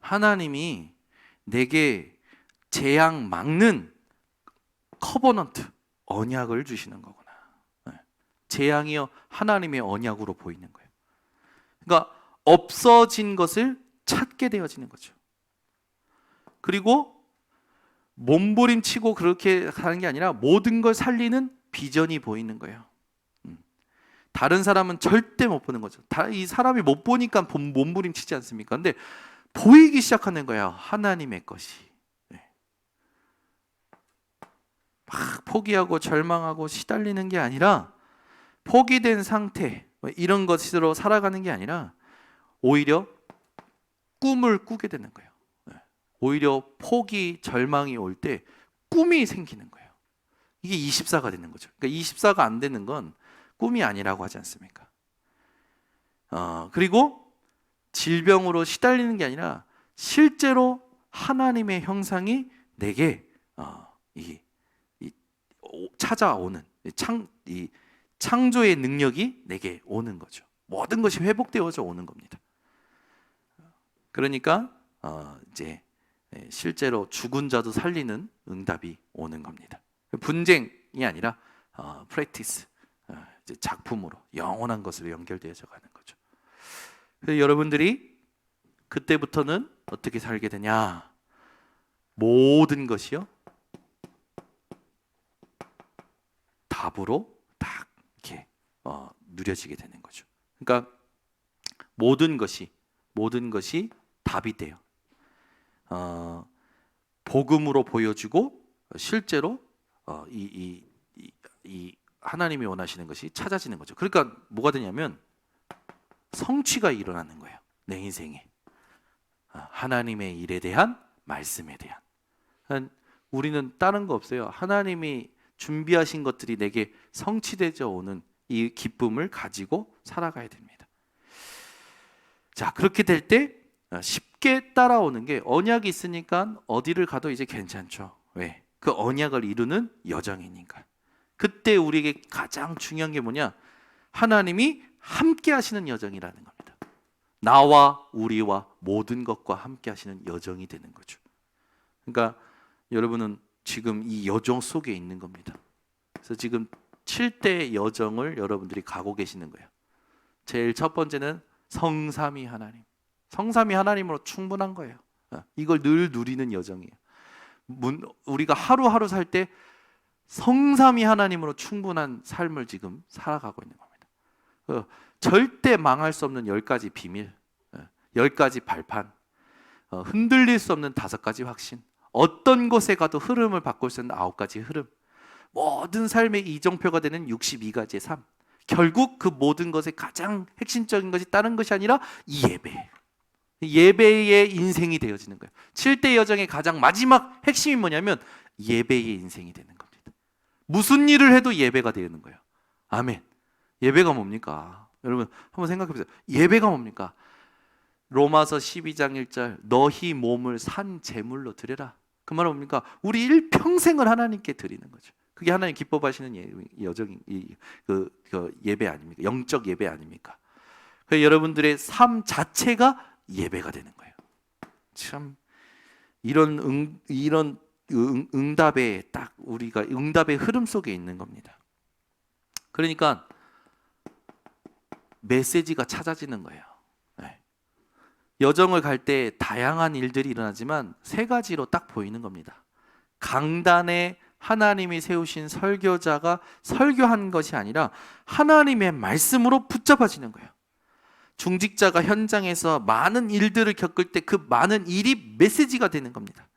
하나님이 내게 재앙 막는 커버넌트, 언약을 주시는 거구나. 재앙이요, 하나님의 언약으로 보이는 거예요. 그러니까 없어진 것을 찾게 되어지는 거죠. 그리고 몸부림치고 그렇게 하는 게 아니라 모든 걸 살리는 비전이 보이는 거예요. 다른 사람은 절대 못 보는 거죠. 이 사람이 못 보니까 몸부림치지 않습니까? 근데 보이기 시작하는 거예요. 하나님의 것이. 막 포기하고 절망하고 시달리는 게 아니라, 포기된 상태 이런 것으로 살아가는 게 아니라 오히려 꿈을 꾸게 되는 거예요. 오히려 포기, 절망이 올 때 꿈이 생기는 거예요. 이게 24가 되는 거죠. 그러니까 24가 안 되는 건 꿈이 아니라고 하지 않습니까? 그리고 질병으로 시달리는 게 아니라 실제로 하나님의 형상이 내게 찾아오는 이 창조의 능력이 내게 오는 거죠. 모든 것이 회복되어져 오는 겁니다. 그러니까 이제 실제로 죽은 자도 살리는 응답이 오는 겁니다. 분쟁이 아니라 프랙티스, 이제 작품으로 영원한 것으로 연결되어져 가는 거죠. 그래서 여러분들이 그때부터는 어떻게 살게 되냐? 모든 것이요 답으로 딱 이렇게 누려지게 되는 거죠. 그러니까 모든 것이 답이 돼요. 복음으로 보여주고 실제로 이 하나님이 원하시는 것이 찾아지는 거죠. 그러니까 뭐가 되냐면 성취가 일어나는 거예요. 내 인생에 하나님의 일에 대한 말씀에 대한 우리는 다른 거 없어요. 하나님이 준비하신 것들이 내게 성취되져 오는 이 기쁨을 가지고 살아가야 됩니다. 자, 그렇게 될 때 쉽게 따라오는 게 언약이 있으니까 어디를 가도 이제 괜찮죠. 왜? 그 언약을 이루는 여정이니까. 그때 우리에게 가장 중요한 게 뭐냐? 하나님이 함께 하시는 여정이라는 겁니다. 나와 우리와 모든 것과 함께 하시는 여정이 되는 거죠. 그러니까 여러분은 지금 이 여정 속에 있는 겁니다. 그래서 지금 7대 여정을 여러분들이 가고 계시는 거예요. 제일 첫 번째는 성삼위 하나님. 성삼위 하나님으로 충분한 거예요. 이걸 늘 누리는 여정이에요. 우리가 하루하루 살 때 성삼위 하나님으로 충분한 삶을 지금 살아가고 있는 겁니다. 절대 망할 수 없는 10가지 비밀, 10가지 발판, 흔들릴 수 없는 5가지 확신, 어떤 곳에 가도 흐름을 바꿀 수 있는 9가지 흐름, 모든 삶의 이정표가 되는 62가지의 삶. 결국 그 모든 것의 가장 핵심적인 것이 다른 것이 아니라 이 예배. 예배의 인생이 되어지는 거예요. 7대 여정의 가장 마지막 핵심이 뭐냐면 예배의 인생이 되는 겁니다. 무슨 일을 해도 예배가 되는 거예요. 아멘. 예배가 뭡니까? 여러분 한번 생각해 보세요. 예배가 뭡니까? 로마서 12장 1절 너희 몸을 산 제물로 드려라. 그 말은 뭡니까? 우리 일평생을 하나님께 드리는 거죠. 그게 하나님 기뻐하시는 여정이 그 예배 아닙니까? 영적 예배 아닙니까? 그래서 여러분들의 삶 자체가 예배가 되는 거예요. 참 이런 응답에 딱 우리가 응답의 흐름 속에 있는 겁니다. 그러니까 메시지가 찾아지는 거예요. 네. 여정을 갈 때 다양한 일들이 일어나지만 3가지로 딱 보이는 겁니다. 강단에 하나님이 세우신 설교자가 설교한 것이 아니라 하나님의 말씀으로 붙잡아지는 거예요. 중직자가 현장에서 많은 일들을 겪을 때 그 많은 일이 메시지가 되는 겁니다.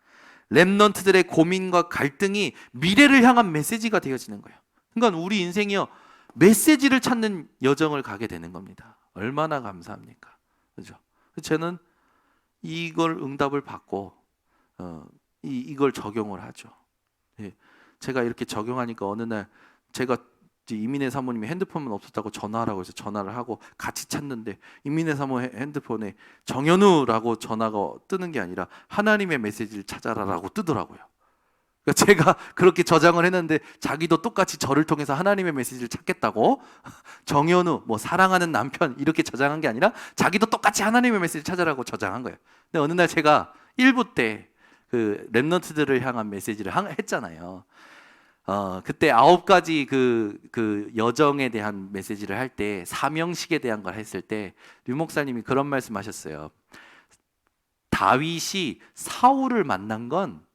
렘넌트들의 고민과 갈등이 미래를 향한 메시지가 되어지는 거예요. 그러니까 우리 인생이요 메시지를 찾는 여정을 가게 되는 겁니다. 얼마나 감사합니까? 그죠? 저는 이걸 응답을 받고 이걸 적용을 하죠. 제가 이렇게 적용하니까 어느 날 제가 이민혜 사모님이 핸드폰만 없었다고 전화하라고 해서 전화를 하고 같이 찾는데 이민혜 사모 핸드폰에 정현우라고 전화가 뜨는 게 아니라 하나님의 메시지를 찾아라라고 뜨더라고요. 그러니까 제가 그렇게 저장을 했는데 자기도 똑같이 저를 통해서 하나님의 메시지를 찾겠다고 정현우 뭐 사랑하는 남편 이렇게 저장한 게 아니라 자기도 똑같이 하나님의 메시지를 찾아라고 저장한 거예요. 근데 어느 날 제가 1부 때 그 렘넌트들을 향한 메시지를 했잖아요. 그때 9가지 그 여정에 대한 메시지를 할 때 사명식에 대한 걸 했을 때 류 목사님이 그런 말씀하셨어요. 다윗이 사울을 만난 건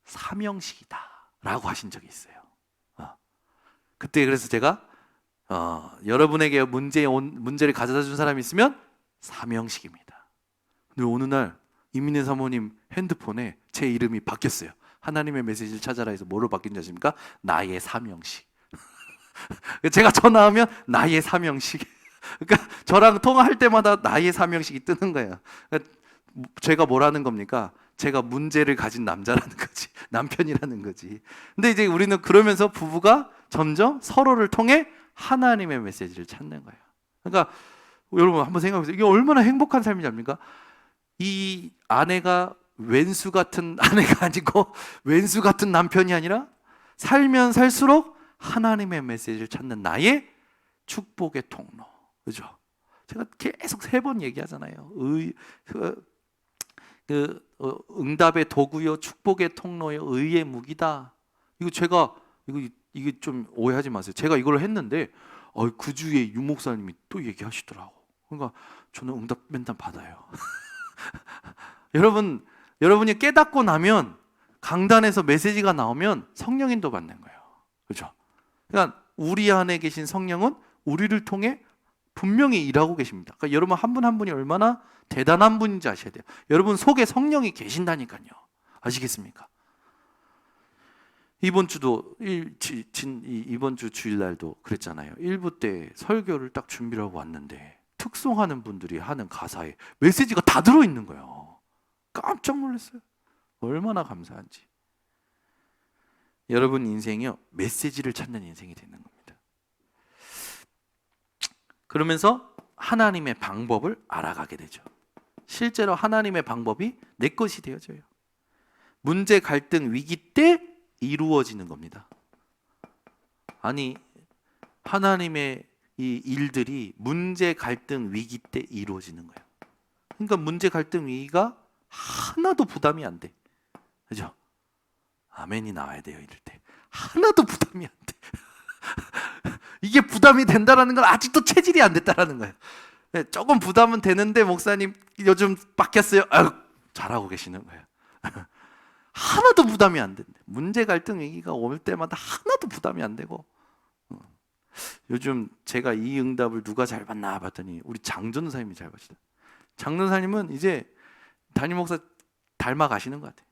사명식이다라고 하신 적이 있어요. 그때 그래서 제가 여러분에게 문제를 가져다 준 사람이 있으면 사명식입니다. 근데 어느 날 이민혜 사모님 핸드폰에 제 이름이 바뀌었어요. 하나님의 메시지를 찾아라 해서 뭐로 바뀐 줄 아십니까? 나의 사명식. 제가 전화하면 나의 사명식. 그러니까 저랑 통화할 때마다 나의 사명식이 뜨는 거예요. 그러니까 제가 뭐라는 겁니까? 제가 문제를 가진 남자라는 거지. 남편이라는 거지. 근데 이제 우리는 그러면서 부부가 점점 서로를 통해 하나님의 메시지를 찾는 거예요. 그러니까 여러분 한번 생각해 보세요. 이게 얼마나 행복한 삶이지 않습니까? 이 아내가 왼수 같은 아내가 아니고 왼수 같은 남편이 아니라 살면 살수록 하나님의 메시지를 찾는 나의 축복의 통로. 그죠? 제가 계속 3번 얘기하잖아요. 응답의 도구요, 축복의 통로요, 의의 무기다. 이거 제가 이게 좀 오해하지 마세요. 제가 이걸 했는데 그 주에 유 목사님이 또 얘기하시더라고. 그러니까 저는 응답 맨날 받아요. 여러분이 깨닫고 나면 강단에서 메시지가 나오면 성령인도 받는 거예요. 그렇죠? 그러니까 우리 안에 계신 성령은 우리를 통해 분명히 일하고 계십니다. 그러니까 여러분 한 분 한 분이 얼마나 대단한 분인지 아셔야 돼요. 여러분 속에 성령이 계신다니까요. 아시겠습니까? 이번 주도 이번 주 주일날도 그랬잖아요. 1부 때 설교를 딱 준비를 하고 왔는데 특송하는 분들이 하는 가사에 메시지가 다 들어있는 거예요. 깜짝 놀랐어요. 얼마나 감사한지. 여러분 인생이요, 메시지를 찾는 인생이 되는 겁니다. 그러면서 하나님의 방법을 알아가게 되죠. 실제로 하나님의 방법이 내 것이 되어져요. 문제, 갈등, 위기 때 이루어지는 겁니다. 아니, 하나님의 이 일들이 문제, 갈등, 위기 때 이루어지는 거예요. 그러니까 문제, 갈등, 위기가 하나도 부담이 안 돼. 그죠? 아멘이 나와야 돼요. 이럴 때 하나도 부담이 안 돼. 이게 부담이 된다라는 건 아직도 체질이 안 됐다라는 거예요. 조금 부담은 되는데 목사님 요즘 바뀌었어요. 아유, 잘하고 계시는 거예요. 하나도 부담이 안 된대. 문제, 갈등, 위기가 올 때마다 하나도 부담이 안 되고. 요즘 제가 이 응답을 누가 잘 받나 봤더니 우리 장 전사님이 잘 받시다. 장 전사님은 이제 담임 목사 닮아 가시는 것 같아요.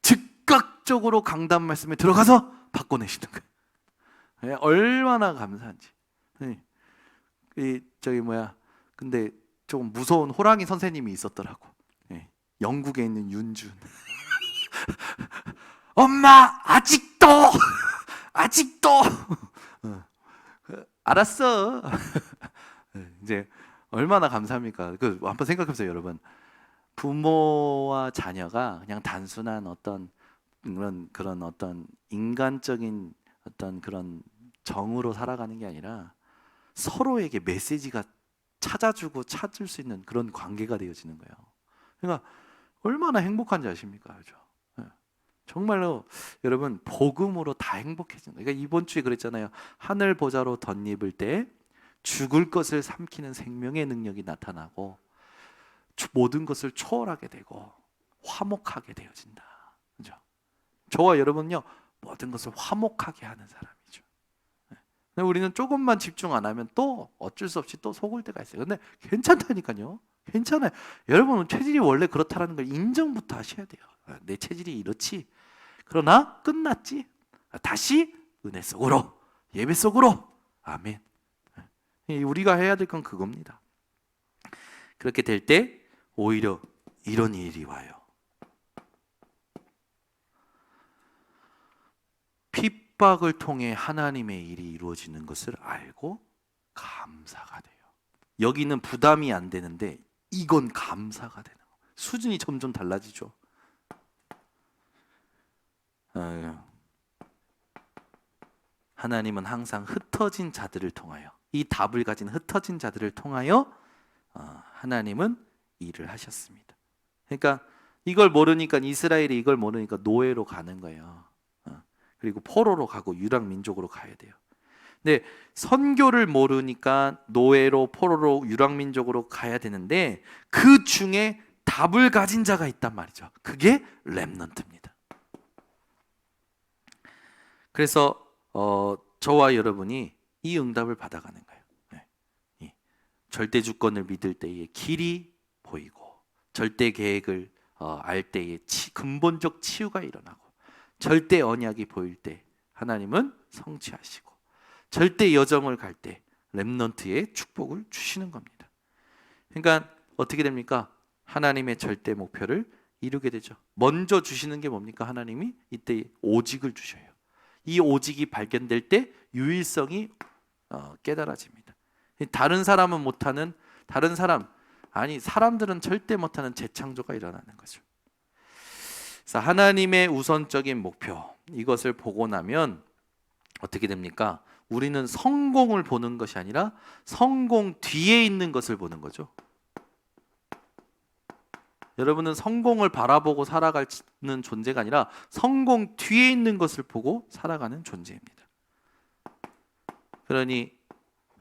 즉각적으로 강단 말씀에 들어가서 바꿔내시는 거예요. 네, 얼마나 감사한지. 네. 근데 조금 무서운 호랑이 선생님이 있었더라고. 네. 영국에 있는 윤준. 엄마 아직도 알았어. 이제 얼마나 감사합니까? 한번 생각해보세요, 여러분. 부모와 자녀가 그냥 단순한 어떤 그런 어떤 인간적인 어떤 그런 정으로 살아가는 게 아니라 서로에게 메시지가 찾아주고 찾을 수 있는 그런 관계가 되어지는 거예요. 그러니까 얼마나 행복한지 아십니까? 그죠? 정말로 여러분 복음으로 다 행복해지는 거예요. 그러니까 이번 주에 그랬잖아요. 하늘 보좌로 덧입을 때 죽을 것을 삼키는 생명의 능력이 나타나고 모든 것을 초월하게 되고 화목하게 되어진다. 그죠? 저와 여러분은요, 모든 것을 화목하게 하는 사람이죠. 근데 우리는 조금만 집중 안 하면 또 어쩔 수 없이 또 속을 때가 있어요. 근데 괜찮다니까요. 괜찮아요. 여러분은 체질이 원래 그렇다라는 걸 인정부터 하셔야 돼요. 내 체질이 이렇지. 그러나 끝났지. 다시 은혜 속으로, 예배 속으로. 아멘. 우리가 해야 될 건 그겁니다. 그렇게 될 때 오히려 이런 일이 와요. 핍박을 통해 하나님의 일이 이루어지는 것을 알고 감사가 돼요. 여기는 부담이 안 되는데 이건 감사가 되는 거예요. 수준이 점점 달라지죠. 하나님은 항상 흩어진 자들을 통하여, 이 답을 가진 흩어진 자들을 통하여 하나님은 일을 하셨습니다. 그러니까 이걸 모르니까, 이스라엘이 이걸 모르니까 노예로 가는 거예요. 그리고 포로로 가고 유랑 민족으로 가야 돼요. 근데 선교를 모르니까 노예로, 포로로, 유랑 민족으로 가야 되는데 그 중에 답을 가진 자가 있단 말이죠. 그게 렘넌트입니다. 그래서 저와 여러분이 이 응답을 받아가는 거예요. 네. 절대 주권을 믿을 때에 길이 보이고, 절대 계획을 알 때에 근본적 치유가 일어나고, 절대 언약이 보일 때 하나님은 성취하시고, 절대 여정을 갈 때 렘넌트의 축복을 주시는 겁니다. 그러니까 어떻게 됩니까? 하나님의 절대 목표를 이루게 되죠. 먼저 주시는 게 뭡니까? 하나님이 이때 오직을 주셔요. 이 오직이 발견될 때 유일성이 깨달아집니다. 다른 사람은 못하는, 사람들은 절대 못하는 재창조가 일어나는 거죠. 그래서 하나님의 우선적인 목표, 이것을 보고 나면 어떻게 됩니까? 우리는 성공을 보는 것이 아니라 성공 뒤에 있는 것을 보는 거죠. 여러분은 성공을 바라보고 살아가는 존재가 아니라 성공 뒤에 있는 것을 보고 살아가는 존재입니다. 그러니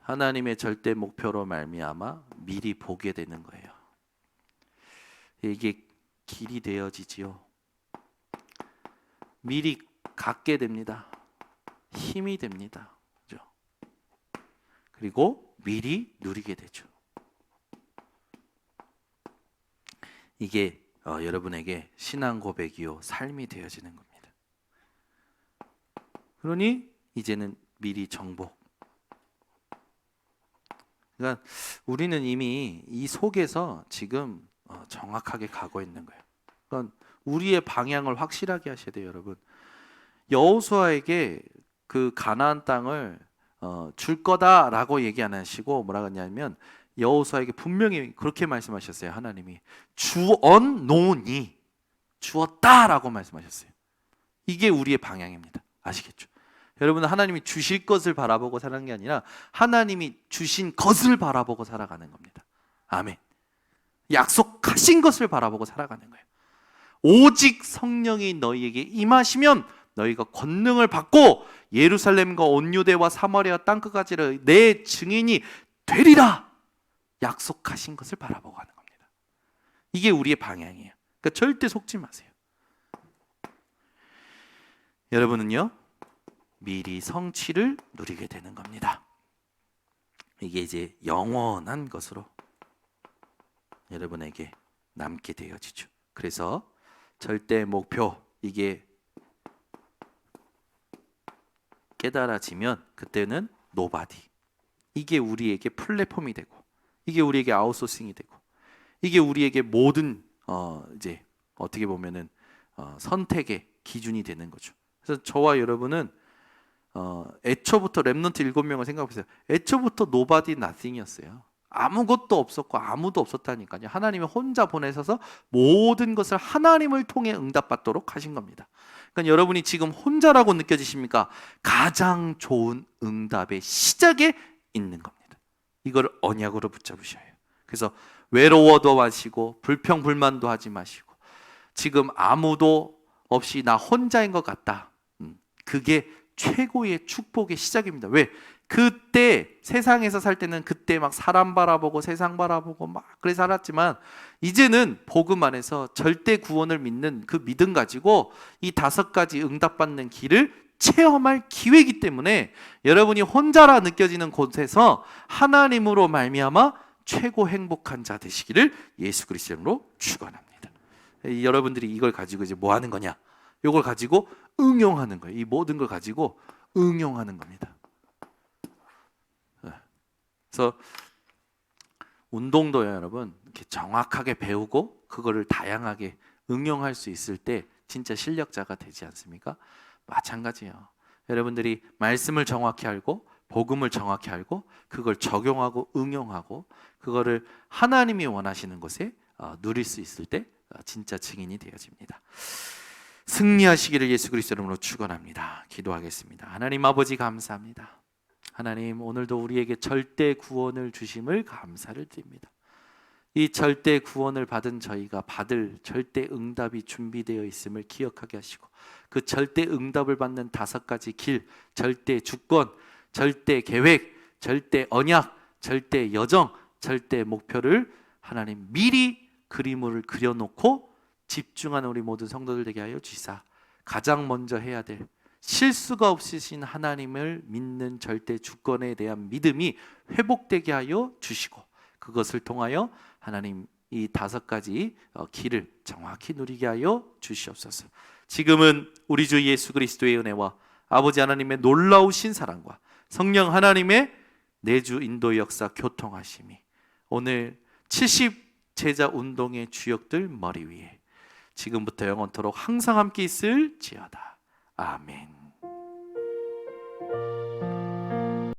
하나님의 절대 목표로 말미암아 미리 보게 되는 거예요. 이게 길이 되어지지요. 미리 갖게 됩니다. 힘이 됩니다. 그죠? 그리고 미리 누리게 되죠. 이게 여러분에게 신앙 고백이요 삶이 되어지는 겁니다. 그러니 이제는 미리 정복. 그러니까 우리는 이미 이 속에서 지금 정확하게 가고 있는 거예요. 그러니까 우리의 방향을 확실하게 하셔야 돼요, 여러분. 여호수아에게 그 가나안 땅을 줄 거다라고 얘기 안 하시고 뭐라고 하냐면 여호수아에게 분명히 그렇게 말씀하셨어요. 하나님이 주언노니, 주었다라고 말씀하셨어요. 이게 우리의 방향입니다. 아시겠죠? 여러분은 하나님이 주실 것을 바라보고 살아가는 게 아니라 하나님이 주신 것을 바라보고 살아가는 겁니다. 아멘. 약속하신 것을 바라보고 살아가는 거예요. 오직 성령이 너희에게 임하시면 너희가 권능을 받고 예루살렘과 온 유대와 사마리아 땅끝까지 내 증인이 되리라. 약속하신 것을 바라보고 가는 겁니다. 이게 우리의 방향이에요. 그러니까 절대 속지 마세요. 여러분은요, 미리 성취를 누리게 되는 겁니다. 이게 이제 영원한 것으로 여러분에게 남게 되어지죠. 그래서 절대 목표, 이게 깨달아지면 그때는 노바디, 이게 우리에게 플랫폼이 되고, 이게 우리에게 아웃소싱이 되고, 이게 우리에게 모든 이제 어떻게 보면은 선택의 기준이 되는 거죠. 그래서 저와 여러분은 애초부터 렘넌트 7명을 생각해보세요. 애초부터 노바디 나띵이었어요. 아무것도 없었고 아무도 없었다니까요. 하나님이 혼자 보내셔서 모든 것을 하나님을 통해 응답받도록 하신 겁니다. 그러니까 여러분이 지금 혼자라고 느껴지십니까? 가장 좋은 응답의 시작에 있는 겁니다. 이걸 언약으로 붙잡으셔야 해요. 그래서 외로워도 마시고 불평불만도 하지 마시고 지금 아무도 없이 나 혼자인 것 같다. 그게 최고의 축복의 시작입니다. 왜? 그때 세상에서 살 때는 그때 막 사람 바라보고 세상 바라보고 막 그래 살았지만 이제는 복음 안에서 절대 구원을 믿는 그 믿음 가지고 이 5가지 응답받는 길을 체험할 기회이기 때문에 여러분이 혼자라 느껴지는 곳에서 하나님으로 말미암아 최고 행복한 자 되시기를 예수 그리스도로 축원합니다. 여러분들이 이걸 가지고 이제 뭐 하는 거냐? 이걸 가지고 응용하는 거예요. 이 모든 걸 가지고 응용하는 겁니다. 그래서 운동도요, 여러분, 이렇게 정확하게 배우고 그거를 다양하게 응용할 수 있을 때 진짜 실력자가 되지 않습니까? 마찬가지예요. 여러분들이 말씀을 정확히 알고 복음을 정확히 알고 그걸 적용하고 응용하고 그거를 하나님이 원하시는 곳에 누릴 수 있을 때 진짜 증인이 되어집니다. 승리하시기를 예수 그리스도 이름으로 축원합니다. 기도하겠습니다. 하나님 아버지 감사합니다. 하나님 오늘도 우리에게 절대 구원을 주심을 감사를 드립니다. 이 절대 구원을 받은 저희가 받을 절대 응답이 준비되어 있음을 기억하게 하시고 그 절대 응답을 받는 5가지 길, 절대 주권, 절대 계획, 절대 언약, 절대 여정, 절대 목표를 하나님 미리 그림을 그려놓고 집중하는 우리 모든 성도들 되게 하여 주시사 가장 먼저 해야 될 실수가 없으신 하나님을 믿는 절대 주권에 대한 믿음이 회복되게 하여 주시고 그것을 통하여 하나님 이 5가지 길을 정확히 누리게 하여 주시옵소서. 지금은 우리 주 예수 그리스도의 은혜와 아버지 하나님의 놀라우신 사랑과 성령 하나님의 내주 인도 역사 교통하심이 오늘 70 제자 운동의 주역들 머리 위에 지금부터 영원토록 항상 함께 있을지어다. 아멘.